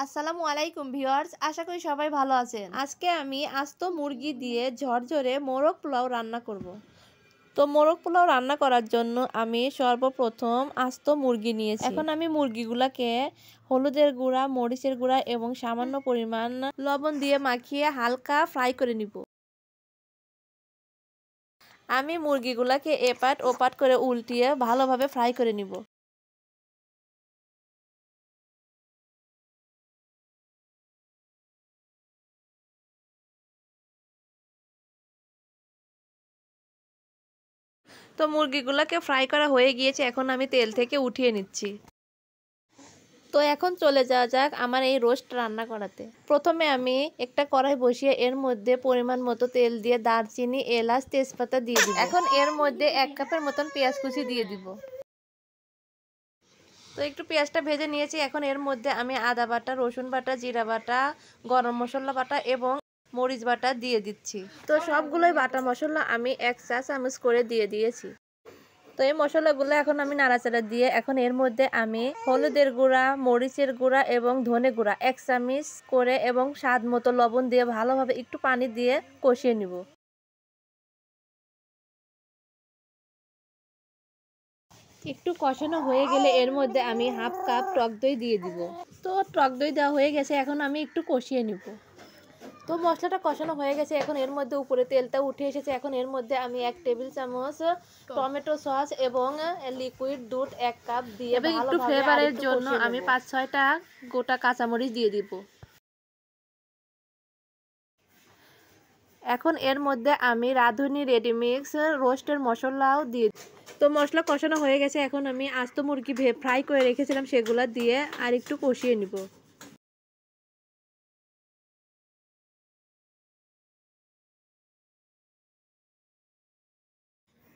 আসসালামু আলাইকুম ভিউয়ার্স, আশা করি সবাই ভালো আছেন। আজকে আমি আস্ত মুরগি দিয়ে ঝরঝরে মোরগ পোলাও রান্না করব। তো মোরগ পোলাও রান্না করার জন্য আমি সর্বপ্রথম আস্ত মুরগি নিয়েছি। এখন আমি মুরগিগুলাকে হলুদের গুঁড়া, মরিচের গুঁড়া এবং সামান্য পরিমাণ লবণ দিয়ে মাখিয়ে হালকা ফ্রাই করে নিব। আমি মুরগিগুলাকে এপাট ওপাট করে উল্টিয়ে ভালোভাবে ফ্রাই করে নিব। তো মুরগিগুলোকে ফ্রাই করা হয়ে গিয়েছে, এখন আমি তেল থেকে উঠিয়ে নিচ্ছি। তো এখন চলে যাওয়া যাক আমার এই রোস্ট রান্না করাতে। প্রথমে আমি একটা কড়াই বসিয়ে এর মধ্যে পরিমাণ মতো তেল দিয়ে দারচিনি, এলাচ, তেজপাতা দিয়ে দিব। এখন এর মধ্যে 1 কাপের মতন পেঁয়াজ কুচি দিয়ে দিব। তো একটু পেঁয়াজটা ভেজে নিয়েছি। এখন এর মধ্যে আমি আদা বাটা, রসুন বাটা, জিরা বাটা, গরম মশলা বাটা এবং মরিচ বাটা দিয়ে দিচ্ছি। তো সবগুলোই বাটা মশলা আমি 1 চা চামচ করে দিয়ে দিয়েছি। তো এই মশলাগুলো এখন আমি নাড়াচাড়া দিয়ে এখন এর মধ্যে আমি হলুদের গুঁড়া, মরিচের গুঁড়া এবং ধনে গুঁড়া 1 চামচ করে এবং স্বাদ মতো লবণ দিয়ে ভালোভাবে একটু পানি দিয়ে কষিয়ে নিব। একটু কষানো হয়ে গেলে এর মধ্যে আমি 1/2 কাপ টক দই দিয়ে দিব। তো টক দই দেওয়া হয়ে গেছে, এখন আমি একটু কষিয়ে নিব। তো মশলাটা কষানো হয়ে গেছে, এখন এর মধ্যে উপরে তেলটা উঠে এসেছে। এখন এর মধ্যে আমি 1 টেবিল চামচ টমেটো সস এবং লিকুইড দুধ 1 কাপ দিয়ে একটু ফ্লেভারের জন্য আমি 5-6টা গোটা কাঁচামরিচ দিয়ে দিব। এখন এর মধ্যে আমি রাঁধুনি রেডিমিক্স রোস্টের মশলাও দিয়ে। তো মশলা কষানো হয়ে গেছে, এখন আমি আস্ত মুরগি ফ্রাই করে রেখেছিলাম সেগুলো দিয়ে আর একটু কষিয়ে নিব।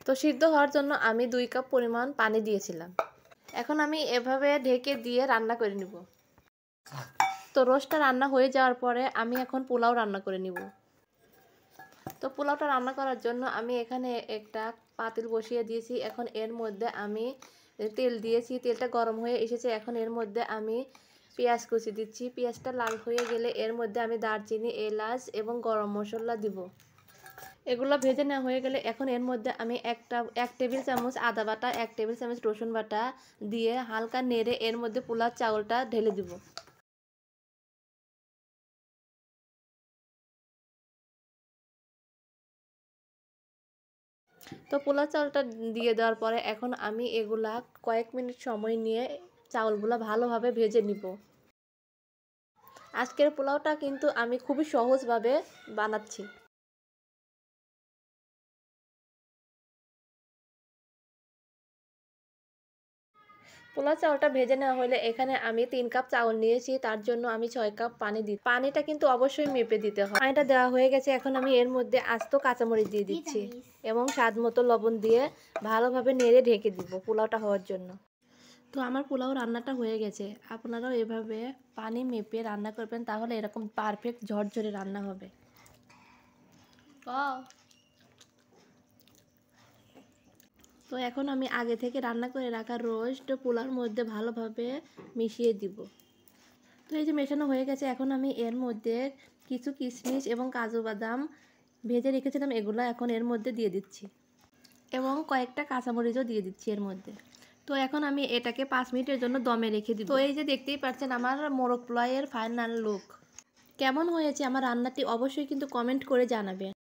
তো সিদ্ধ হওয়ার জন্য আমি 2 কাপ পরিমাণ পানি দিয়েছিলাম। এখন আমি এভাবে ঢেকে দিয়ে রান্না করে নিব। তো রোস্টটা রান্না হয়ে যাওয়ার পরে আমি এখন পোলাও রান্না করে নিব। তো পোলাওটা রান্না করার জন্য আমি এখানে একটা পাতিল বসিয়ে দিয়েছি। এখন এর মধ্যে আমি তেল দিয়েছি, তেলটা গরম হয়ে এসেছে। এখন এর মধ্যে আমি পেঁয়াজ কুচি দিচ্ছি। পেঁয়াজটা লাল হয়ে গেলে এর মধ্যে আমি দারচিনি, এলাচ এবং গরম মশলা দিব। এগুলো ভেজে নেওয়া হয়ে গেলে এখন এর মধ্যে আমি 1 টেবিল চামচ আদা বাটা, 1 টেবিল চামচ রসুন বাটা দিয়ে হালকা নেড়ে এর মধ্যে পোলাও চাউলটা ঢেলে দিব। তো পোলাও চাউলটা দিয়ে দেওয়ার পরে এখন আমি এগুলা কয়েক মিনিট সময় নিয়ে চাউলগুলা ভালোভাবে ভেজে নিব। আজকের পোলাওটা কিন্তু আমি খুবই সহজভাবে বানাচ্ছি। পোলাও চাউলটা ভেজে নেওয়া হলে এখানে আমি 3 কাপ চাউল নিয়েছি, তার জন্য আমি 6 কাপ পানি দিই। পানিটা কিন্তু অবশ্যই মেপে দিতে হয়। পানিটা দেওয়া হয়ে গেছে, এখন আমি এর মধ্যে আস্ত কাঁচামরিচ দিয়ে দিচ্ছি এবং স্বাদ মতো লবণ দিয়ে ভালোভাবে নেড়ে ঢেকে দিব পোলাওটা হওয়ার জন্য। তো আমার পোলাও রান্নাটা হয়ে গেছে। আপনারাও এভাবে পানি মেপে রান্না করবেন, তাহলে এরকম পারফেক্ট ঝরঝরে রান্না হবে। তো এখন আমি আগে থেকে রান্না করে রাখা রোস্ট পোলাওর মধ্যে ভালোভাবে মিশিয়ে দিব। তো এই যে মেশানো হয়ে গেছে, এখন আমি এর মধ্যে কিছু কিশমিশ এবং কাজু বাদাম ভেজে রেখেছিলাম, এগুলো এখন এর মধ্যে দিয়ে দিচ্ছি এবং কয়েকটা কাঁচামরিচও দিয়ে দিচ্ছি এর মধ্যে। তো এখন আমি এটাকে 5 মিনিটের জন্য দমে রেখে দিব। তো এই যে দেখতেই পাচ্ছেন আমার মোরগ পোলাওয়ের ফাইনাল লুক। কেমন হয়েছে আমার রান্নাটি অবশ্যই কিন্তু কমেন্ট করে জানাবেন।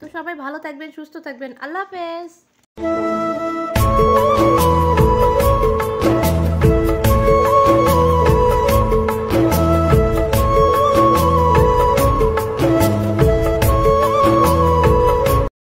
তো সবাই ভালো থাকবেন, সুস্থ থাকবেন। আল্লাহ হাফেজ।